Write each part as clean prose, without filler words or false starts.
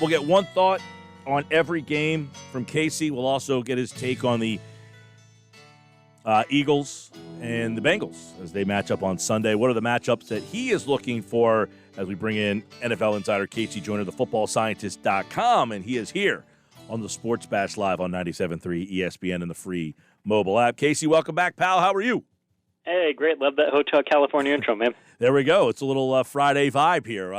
We'll get one thought on every game from Casey. We'll also get his take on the Eagles and the Bengals as they match up on Sunday. What are the matchups that he is looking for as we bring in NFL Insider KC Joyner, the footballscientist.com, and he is here on the Sports Bash Live on 97.3 ESPN and the free mobile app. Casey, welcome back, pal. How are you? Hey, great. Love that Hotel California intro, man. There we go. It's a little Friday vibe here.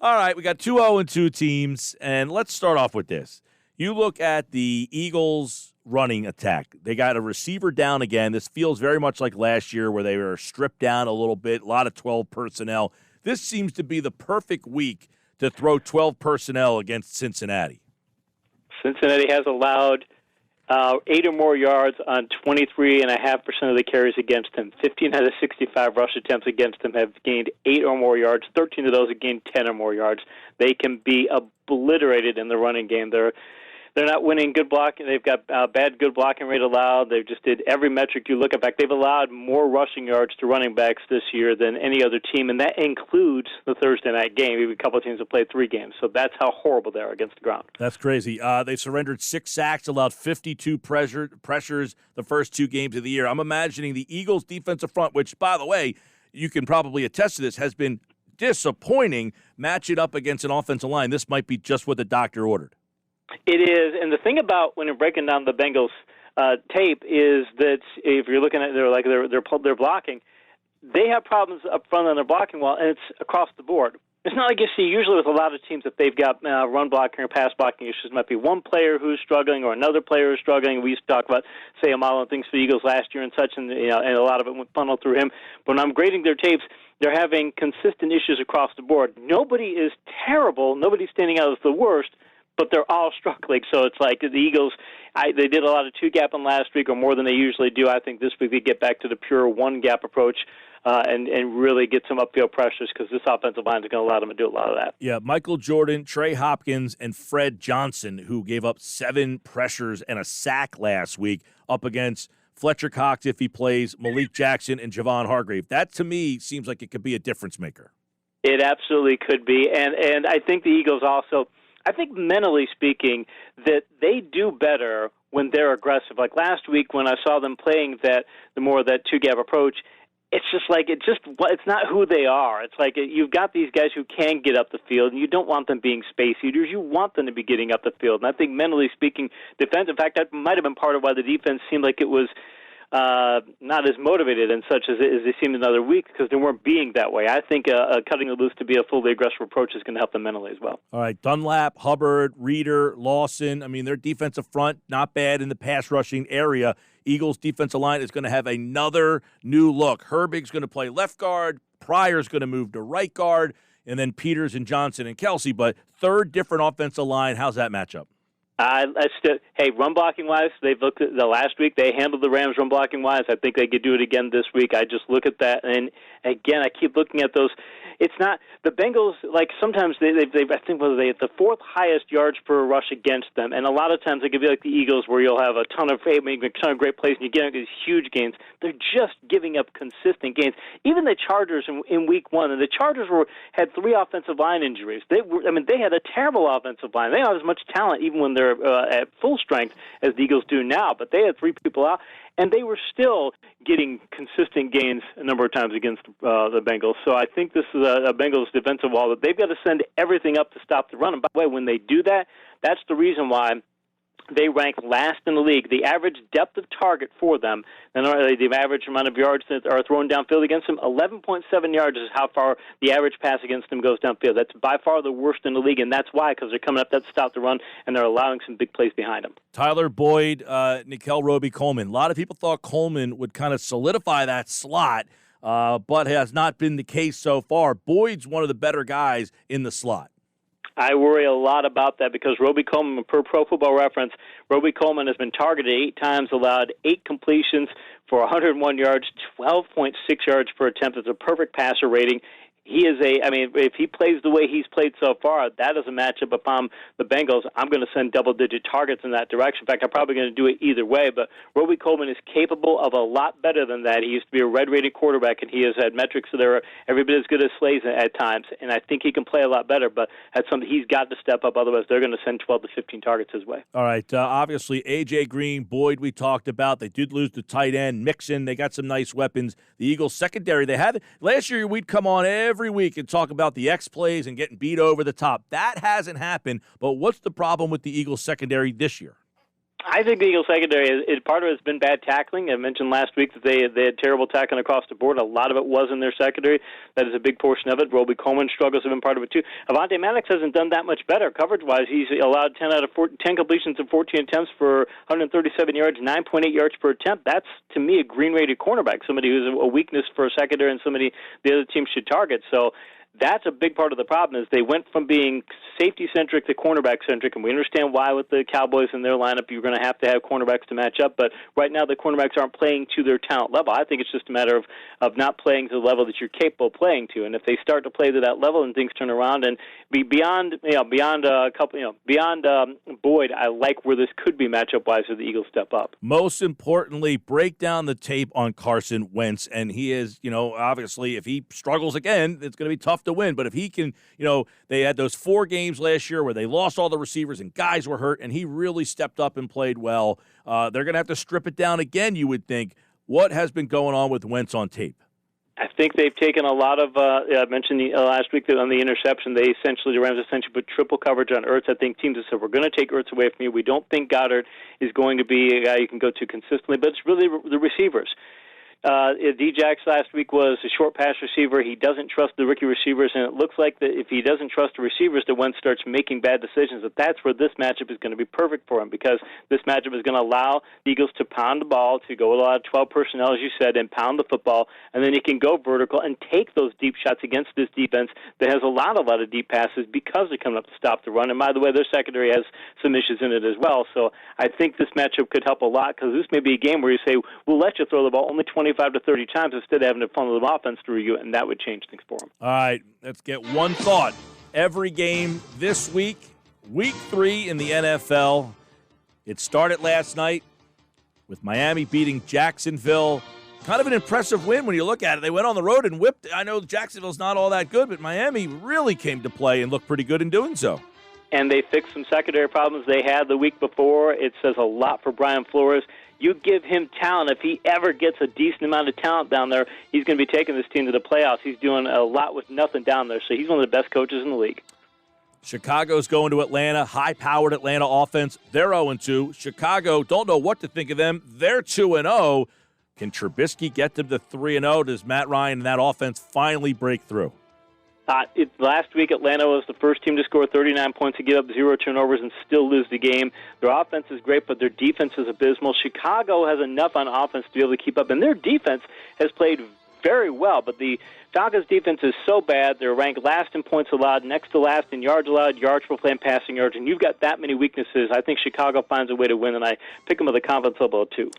All right, we got 2-0-2 teams, and let's start off with this. You look at the Eagles' running attack. They got a receiver down again. This feels very much like last year where they were stripped down a little bit, a lot of 12 personnel. This seems to be the perfect week to throw 12 personnel against Cincinnati. Cincinnati has allowed 8 or more yards on 23.5% of the carries against him. 15 out of 65 rush attempts against him have gained 8 or more yards. 13 of those have gained 10 or more yards. They can be obliterated in the running game. They're not winning good blocking. They've got bad good blocking rate allowed. They just did every metric you look at. In fact, they've allowed more rushing yards to running backs this year than any other team, and that includes the Thursday night game. Even a couple of teams have played 3 games, so that's how horrible they are against the ground. That's crazy. They've surrendered 6 sacks, allowed 52 pressures the first 2 games of the year. I'm imagining the Eagles' defensive front, which, by the way, you can probably attest to this, has been disappointing matching up against an offensive line. This might be just what the doctor ordered. It is, and the thing about when you're breaking down the Bengals tape is that if you're looking at their blocking, they have problems up front on their blocking wall, and it's across the board. It's not like you see usually with a lot of teams that they've got run blocking or pass blocking issues. It might be one player who's struggling or another player who's struggling. We used to talk about Sayamalo and things for the Eagles last year and such, and and a lot of it went funneled through him. But when I'm grading their tapes, they're having consistent issues across the board. Nobody is terrible. Nobody's standing out as the worst, but they're all struggling. So it's like the Eagles, they did a lot of 2-gapping last week, or more than they usually do. I think this week they get back to the pure 1-gap approach and really get some upfield pressures because this offensive line is going to allow them to do a lot of that. Yeah, Michael Jordan, Trey Hopkins, and Fred Johnson, who gave up 7 pressures and a sack last week up against Fletcher Cox if he plays, Malik Jackson, and Javon Hargrave. That, to me, seems like it could be a difference maker. It absolutely could be. And I think the Eagles also – I think mentally speaking that they do better when they're aggressive. Like last week when I saw them playing that 2-gap approach, it's just like it's not who they are. It's like you've got these guys who can get up the field, and you don't want them being space eaters. You want them to be getting up the field. And I think mentally speaking, defense. In fact, that might have been part of why the defense seemed like it was not as motivated and such as they seemed another week because they weren't being that way. I think cutting it loose to be a fully aggressive approach is going to help them mentally as well. All right, Dunlap, Hubbard, Reeder, Lawson. I mean, their defensive front, not bad in the pass rushing area. Eagles' defensive line is going to have another new look. Herbig's going to play left guard. Pryor's going to move to right guard. And then Peters and Johnson and Kelsey. But 3rd different offensive line. How's that matchup? Hey, run blocking wise, they've looked at the last week. They handled the Rams run blocking wise. I think they could do it again this week. I just look at that, and again, I keep looking at those. It's not the Bengals. Like sometimes they I think whether they have the 4th highest yards per rush against them, and a lot of times it could be like the Eagles where you'll have a ton of great plays and you get these huge gains. They're just giving up consistent gains. Even the Chargers in week 1, and the Chargers had 3 offensive line injuries. They had a terrible offensive line. They don't have as much talent even when they're at full strength as the Eagles do now, but they had 3 people out, and they were still getting consistent gains a number of times against the Bengals. So I think this is a Bengals defensive wall that they've got to send everything up to stop the run. And by the way, when they do that, that's the reason why they rank last in the league. The average depth of target for them, and the average amount of yards that are thrown downfield against them, 11.7 yards is how far the average pass against them goes downfield. That's by far the worst in the league, and that's why, because they're coming up to stop the run, and they're allowing some big plays behind them. Tyler Boyd, Nickel Roby-Coleman. A lot of people thought Coleman would kind of solidify that slot, but has not been the case so far. Boyd's one of the better guys in the slot. I worry a lot about that because Roby-Coleman, per Pro Football Reference, Roby-Coleman has been targeted 8 times, allowed 8 completions for 101 yards, 12.6 yards per attempt. It's a perfect passer rating. he is if he plays the way he's played so far, that is a matchup. If I'm the Bengals, I'm going to send double-digit targets in that direction. In fact, I'm probably going to do it either way. But Roby Coleman is capable of a lot better than that. He used to be a red-rated quarterback, and he has had metrics that are every bit as good as Slay's at times. And I think he can play a lot better, but that's something he's got to step up. Otherwise, they're going to send 12 to 15 targets his way. All right. Obviously, A.J. Green, Boyd, we talked about. They did lose the tight end, Mixon. They got some nice weapons. The Eagles secondary, they had last year. We'd come on every week and talk about the X plays and getting beat over the top. That hasn't happened. But what's the problem with the Eagles secondary this year? I think the Eagles secondary part of it has been bad tackling. I mentioned last week that they had terrible tackling across the board. A lot of it was in their secondary. That is a big portion of it. Roby Coleman's struggles have been part of it too. Avonte Maddox hasn't done that much better coverage-wise. He's allowed 10 completions in 14 attempts for 137 yards, 9.8 yards per attempt. That's, to me, a green-rated cornerback, somebody who's a weakness for a secondary and somebody the other team should target. So that's a big part of the problem is they went from being safety-centric to cornerback-centric, and we understand why with the Cowboys in their lineup you're going to have cornerbacks to match up, but right now the cornerbacks aren't playing to their talent level. I think it's just a matter of not playing to the level that you're capable of playing to, and if they start to play to that level and things turn around and beyond Boyd, I like where this could be matchup-wise if the Eagles step up. Most importantly, break down the tape on Carson Wentz, and he is, obviously if he struggles again, it's going to be tough to win, but if he can, they had those 4 games last year where they lost all the receivers and guys were hurt, and he really stepped up and played well. They're going to have to strip it down again, you would think. What has been going on with Wentz on tape? I think they've taken a lot of, I mentioned last week that on the interception, the Rams essentially put triple coverage on Ertz. I think teams have said, we're going to take Ertz away from you. We don't think Goddard is going to be a guy you can go to consistently, but it's really the receivers. D-Jax last week was a short pass receiver. He doesn't trust the rookie receivers, and it looks like that if he doesn't trust the receivers, that Wentz starts making bad decisions. But that's where this matchup is going to be perfect for him because this matchup is going to allow the Eagles to pound the ball, to go a lot of 12 personnel, as you said, and pound the football, and then he can go vertical and take those deep shots against this defense that has a lot of deep passes because they're coming up to stop the run. And by the way, their secondary has some issues in it as well. So I think this matchup could help a lot because this may be a game where you say, we'll let you throw the ball only 25 to 30 times instead of having to funnel the offense through you, and that would change things for them. All right, let's get one thought. Every game this week, week 3 in the NFL, it started last night with Miami beating Jacksonville. Kind of an impressive win when you look at it. They went on the road and whipped. I know Jacksonville's not all that good, but Miami really came to play and looked pretty good in doing so. And they fixed some secondary problems they had the week before. It says a lot for Brian Flores. You give him talent. If he ever gets a decent amount of talent down there, he's going to be taking this team to the playoffs. He's doing a lot with nothing down there, so he's one of the best coaches in the league. Chicago's going to Atlanta, high-powered Atlanta offense. They're 0-2. Chicago, don't know what to think of them. They're 2-0. Can Trubisky get them to 3-0? Does Matt Ryan and that offense finally break through? Last week, Atlanta was the first team to score 39 points and give up 0 turnovers and still lose the game. Their offense is great, but their defense is abysmal. Chicago has enough on offense to be able to keep up, and their defense has played very well, but the Falcons' defense is so bad. They're ranked last in points allowed, next to last in yards allowed, yards per play, and passing yards, and you've got that many weaknesses. I think Chicago finds a way to win, and I pick them with a confidence level of 2.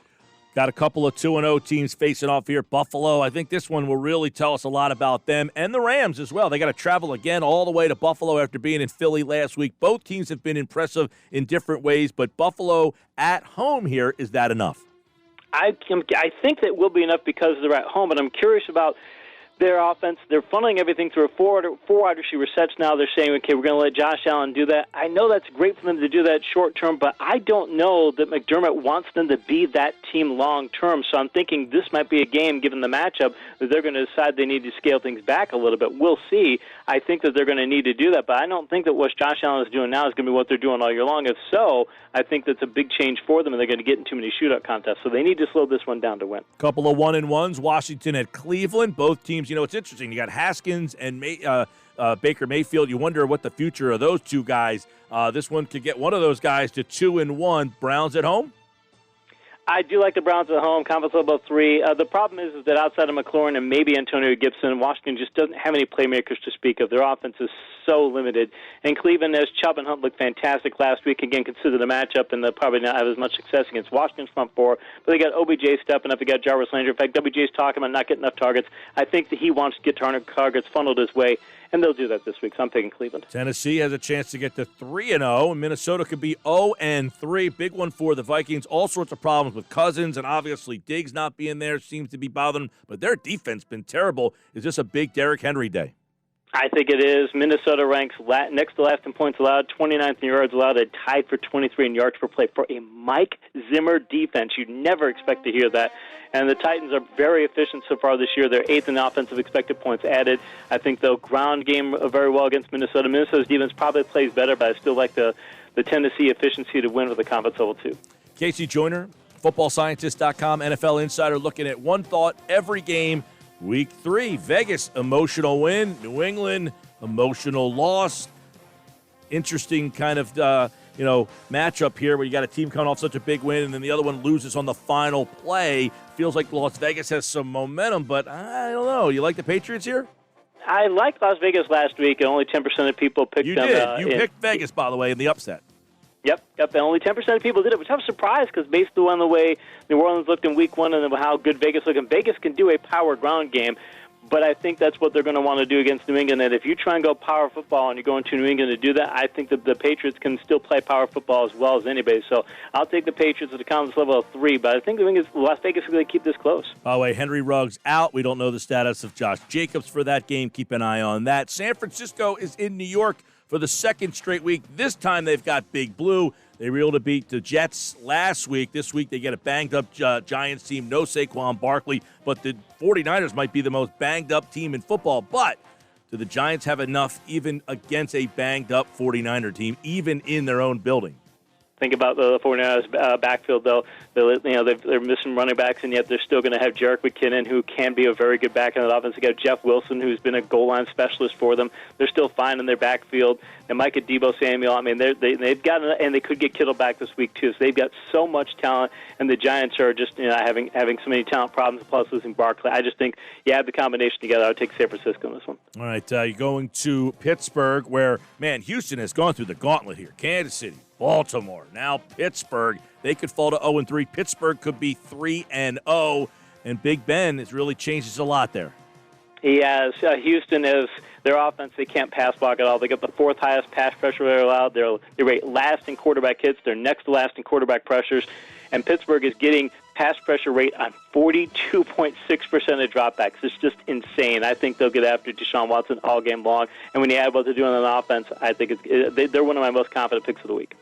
Got a couple of 2-0 teams facing off here. Buffalo, I think this one will really tell us a lot about them and the Rams as well. They got to travel again all the way to Buffalo after being in Philly last week. Both teams have been impressive in different ways, but Buffalo at home here, is that enough? I think that will be enough because they're at home, but I'm curious about their offense. They're funneling everything through a four wide receiver sets now. They're saying, okay, we're going to let Josh Allen do that. I know that's great for them to do that short term, but I don't know that McDermott wants them to be that team long term. So I'm thinking this might be a game, given the matchup, that they're going to decide they need to scale things back a little bit. We'll see. I think that they're going to need to do that, but I don't think that what Josh Allen is doing now is going to be what they're doing all year long. If so, I think that's a big change for them, and they're going to get in too many shootout contests. So they need to slow this one down to win. Couple of 1-1s, Washington at Cleveland. Both teams, it's interesting. You got Haskins and Baker Mayfield. You wonder what the future of those two guys. This one could get one of those guys to 2-1. Browns at home? I do like the Browns at home, confidence level 3. The problem is that outside of McLaurin and maybe Antonio Gibson, Washington just doesn't have any playmakers to speak of. Their offense is so limited. And Cleveland, as Chubb and Hunt looked fantastic last week, again, considered the matchup, and they'll probably not have as much success against Washington's front four. But they got OBJ stepping up. They got Jarvis Landry. In fact, OBJ's talking about not getting enough targets. I think that he wants to get targets funneled his way, and they'll do that this week. So I'm taking Cleveland. Tennessee has a chance to get to 3-0, and Minnesota could be 0-3. Big one for the Vikings. All sorts of problems with Cousins, and obviously Diggs not being there seems to be bothering them. But their defense been terrible. Is this a big Derrick Henry day? I think it is. Minnesota ranks next to last in points allowed, 29th in yards allowed, and tied for 23 in yards per play. For a Mike Zimmer defense, you'd never expect to hear that. And the Titans are very efficient so far this year. They're 8th in offensive expected points added. I think they'll ground game very well against Minnesota. Minnesota's defense probably plays better, but I still like the Tennessee efficiency to win with the conference level 2. KC Joyner, footballscientist.com, NFL Insider, looking at one thought every game. Week 3, Vegas, emotional win. New England, emotional loss. Interesting kind of, matchup here where you got a team coming off such a big win and then the other one loses on the final play. Feels like Las Vegas has some momentum, but I don't know. You like the Patriots here? I liked Las Vegas last week, and only 10% of people picked them. You did. You picked Vegas, by the way, in the upset. Yep. And only 10% of people did it, which I was surprised because based on the way New Orleans looked in Week 1 and how good Vegas looked, and Vegas can do a power ground game, but I think that's what they're going to want to do against New England. And if you try and go power football and you go into New England to do that, I think that the Patriots can still play power football as well as anybody. So I'll take the Patriots at the confidence level of 3, but I think Las Vegas is going to keep this close. By the way, Henry Ruggs out. We don't know the status of Josh Jacobs for that game. Keep an eye on that. San Francisco is in New York for the second straight week. This time they've got Big Blue. They were able to beat the Jets last week. This week they get a banged-up Giants team. No Saquon Barkley, but the 49ers might be the most banged-up team in football. But do the Giants have enough even against a banged-up 49er team, even in their own building? Think about the 49ers backfield, though. They're missing running backs, and yet they're still going to have Jerick McKinnon, who can be a very good back in the offense. They got Jeff Wilson, who's been a goal line specialist for them. They're still fine in their backfield. And Micah Debo Samuel, I mean, they've got, and they could get Kittle back this week too. So they've got so much talent, and the Giants are just having so many talent problems, plus losing Barkley. I just think you have the combination together. I would take San Francisco in this one. All right, you're going to Pittsburgh, where Houston has gone through the gauntlet here. Kansas City, Baltimore, now Pittsburgh. They could fall to 0-3. Pittsburgh could be 3-0, and Big Ben has really changes a lot there. He has. Houston is their offense. They can't pass block at all. They got the 4th highest pass pressure they're allowed. They rate last in quarterback hits. They're next to last in quarterback pressures. And Pittsburgh is getting pass pressure rate on 42.6% of dropbacks. It's just insane. I think they'll get after Deshaun Watson all game long. And when you add what they're doing on offense, I think they're one of my most confident picks of the week.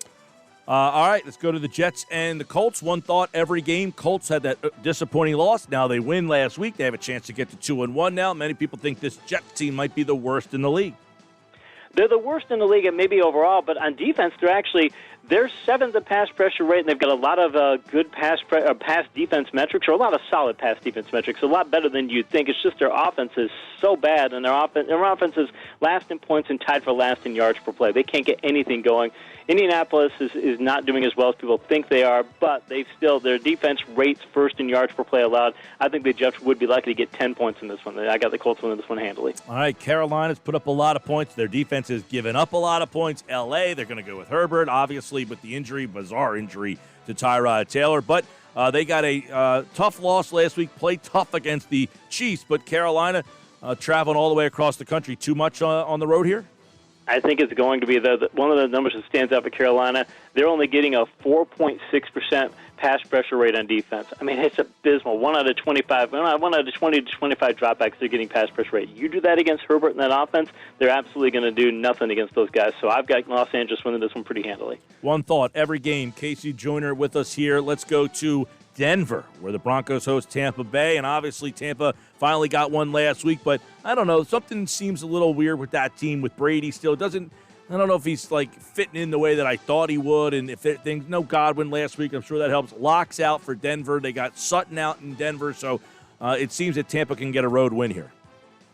All right, let's go to the Jets and the Colts. One thought every game. Colts had that disappointing loss. Now they win last week. They have a chance to get to 2-1 now. Many people think this Jets team might be the worst in the league. They're the worst in the league, and maybe overall, but on defense, they're 7th in pass pressure rate, and they've got a lot of good pass defense metrics, or a lot of solid pass defense metrics, a lot better than you'd think. It's just their offense is so bad, and their offense is last in points and tied for last in yards per play. They can't get anything going. Indianapolis is not doing as well as people think they are, but their defense rates first in yards per play allowed. I think the Jets would be lucky to get 10 points in this one. I got the Colts winning this one handily. All right, Carolina's put up a lot of points. Their defense has given up a lot of points. L.A., they're going to go with Herbert, obviously, with the bizarre injury to Tyrod Taylor. But they got a tough loss last week, played tough against the Chiefs, but Carolina traveling all the way across the country. Too much on the road here? I think it's going to be one of the numbers that stands out for Carolina. They're only getting a 4.6% pass pressure rate on defense. I mean, it's abysmal. 1 out of 20 to 25 dropbacks, they're getting pass pressure rate. You do that against Herbert and that offense, they're absolutely going to do nothing against those guys. So I've got Los Angeles winning this one pretty handily. One thought every game. KC Joyner with us here. Let's go to Denver, where the Broncos host Tampa Bay, and obviously Tampa finally got one last week, but I don't know, something seems a little weird with that team with Brady still. I don't know if he's fitting in the way that I thought he would, and if no Godwin last week, I'm sure that helps. Locks out for Denver. They got Sutton out in Denver, so it seems that Tampa can get a road win here.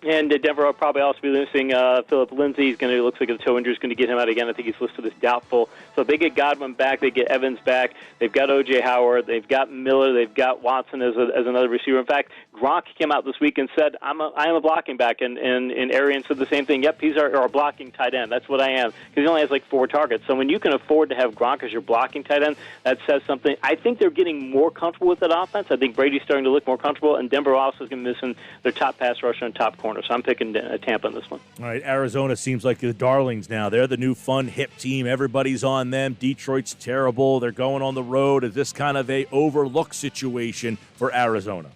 And Denver will probably also be losing Philip Lindsay. Looks like a toe injury is going to get him out again. I think he's listed as doubtful. So they get Godwin back. They get Evans back. They've got O.J. Howard. They've got Miller. They've got Watson as another receiver. In fact, Gronk came out this week and said, I am a blocking back, and Arians said the same thing. Yep, he's our blocking tight end. That's what I am, because he only has like 4 targets. So when you can afford to have Gronk as your blocking tight end, that says something. I think they're getting more comfortable with that offense. I think Brady's starting to look more comfortable, and Denver also is going to be missing their top pass rusher and top corner. So I'm picking Tampa in this one. All right, Arizona seems like the darlings now. They're the new fun, hip team. Everybody's on them. Detroit's terrible. They're going on the road. Is this kind of a overlook situation for Arizona?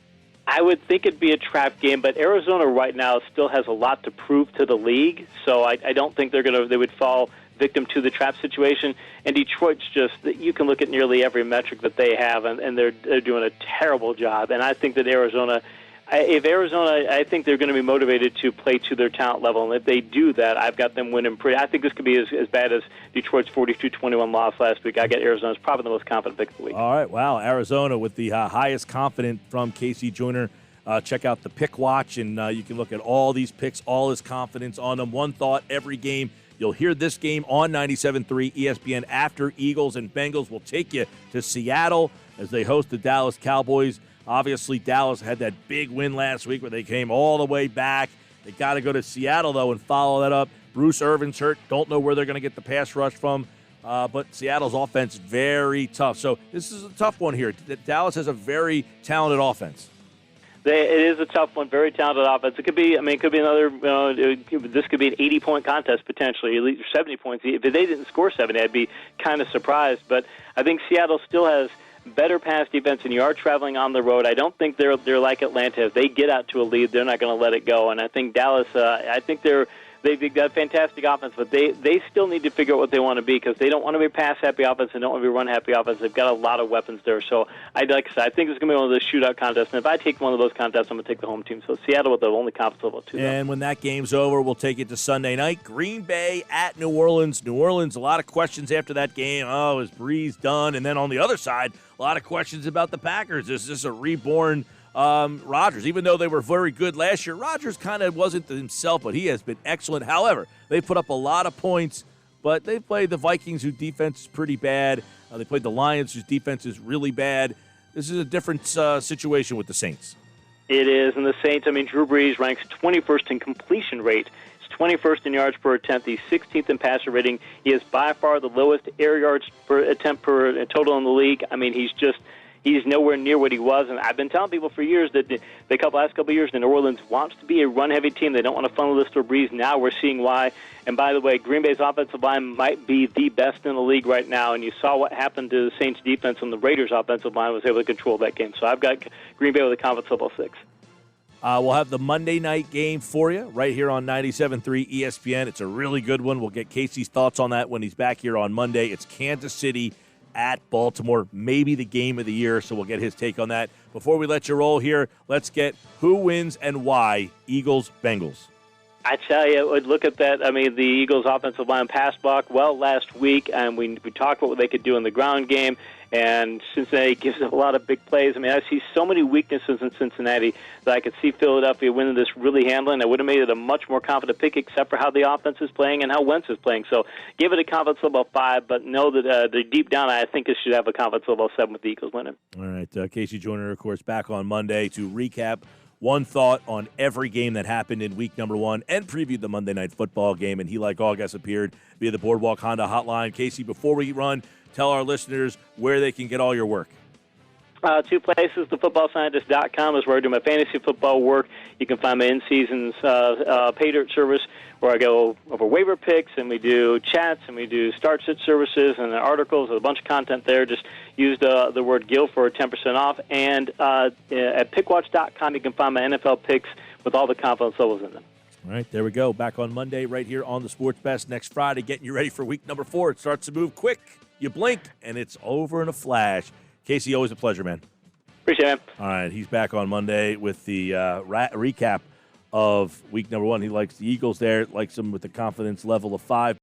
I would think it'd be a trap game, but Arizona right now still has a lot to prove to the league, so I don't think they would fall victim to the trap situation. And Detroit's just, you can look at nearly every metric that they have, and they're doing a terrible job. And I think that I think they're going to be motivated to play to their talent level, and if they do that, I've got them winning pretty. I think this could be as bad as Detroit's 42-21 loss last week. I get Arizona's probably the most confident pick of the week. All right, wow, Arizona with the highest confident from KC Joyner. Check out the pick watch, and you can look at all these picks, all his confidence on them. One thought every game. You'll hear this game on 97.3 ESPN after Eagles and Bengals will take you to Seattle as they host the Dallas Cowboys. Obviously, Dallas had that big win last week where they came all the way back. They got to go to Seattle, though, and follow that up. Bruce Irvin's hurt. Don't know where they're going to get the pass rush from. But Seattle's offense, very tough. So this is a tough one here. Dallas has a very talented offense. It is a tough one, very talented offense. It could be another, this could be an 80-point contest potentially, at least 70 points. If they didn't score 70, I'd be kind of surprised. But I think Seattle still has better pass defense, and you are traveling on the road. I don't think they're like Atlanta. If they get out to a lead, they're not going to let it go. And I think Dallas, they've got a fantastic offense, but they still need to figure out what they want to be, because they don't want to be a pass-happy offense and don't want to be a run-happy offense. They've got a lot of weapons there. So I think it's going to be one of those shootout contests. And if I take one of those contests, I'm going to take the home team. So Seattle with the only confidence level 2. And when that game's over, we'll take it to Sunday night. Green Bay at New Orleans. New Orleans, a lot of questions after that game. Oh, is Breeze done? And then on the other side, a lot of questions about the Packers. Is this a reborn Rodgers? Even though they were very good last year, Rodgers kind of wasn't himself, but he has been excellent. However, they put up a lot of points, but they played the Vikings, whose defense is pretty bad. They played the Lions, whose defense is really bad. This is a different situation with the Saints. It is, and the Saints, Drew Brees ranks 21st in completion rate. He's 21st in yards per attempt. He's 16th in passer rating. He is by far the lowest air yards per attempt per total in the league. He's nowhere near what he was, and I've been telling people for years that the last couple of years, New Orleans wants to be a run-heavy team. They don't want to funnel this to Breeze. Now we're seeing why. And by the way, Green Bay's offensive line might be the best in the league right now, and you saw what happened to the Saints' defense when the Raiders' offensive line was able to control that game. So I've got Green Bay with a confidence level 6. We'll have the Monday night game for you right here on 97.3 ESPN. It's a really good one. We'll get Casey's thoughts on that when he's back here on Monday. It's Kansas City at Baltimore, maybe the game of the year, so we'll get his take on that. Before we let you roll here, let's get who wins and why. Eagles, Bengals. I tell you, look at that. The Eagles' offensive line pass block well last week, and we talked about what they could do in the ground game, and Cincinnati gives up a lot of big plays. I see so many weaknesses in Cincinnati that I could see Philadelphia winning this really handling. I would have made it a much more confident pick, except for how the offense is playing and how Wentz is playing. So give it a confidence level 5, but know that deep down, I think it should have a confidence level 7 with the Eagles winning. All right, KC Joyner, of course, back on Monday to recap one thought on every game that happened in week number 1 and previewed the Monday Night Football game. And he, like all guests, appeared via the Boardwalk Honda hotline. Casey, before we run, tell our listeners where they can get all your work. 2 places. TheFootballScientist.com is where I do my fantasy football work. You can find my in-seasons pay dirt service where I go over waiver picks, and we do chats, and we do start-sit services and articles. There's a bunch of content there. Just use the word Gill for 10% off. And at PickWatch.com, you can find my NFL picks with all the confidence levels in them. All right, there we go. Back on Monday right here on the Sports Best. Next Friday, getting you ready for week number 4. It starts to move quick. You blink, and it's over in a flash. Casey, always a pleasure, man. Appreciate it, man. All right, he's back on Monday with the recap of week number 1. He likes the Eagles there, likes them with the confidence level of 5.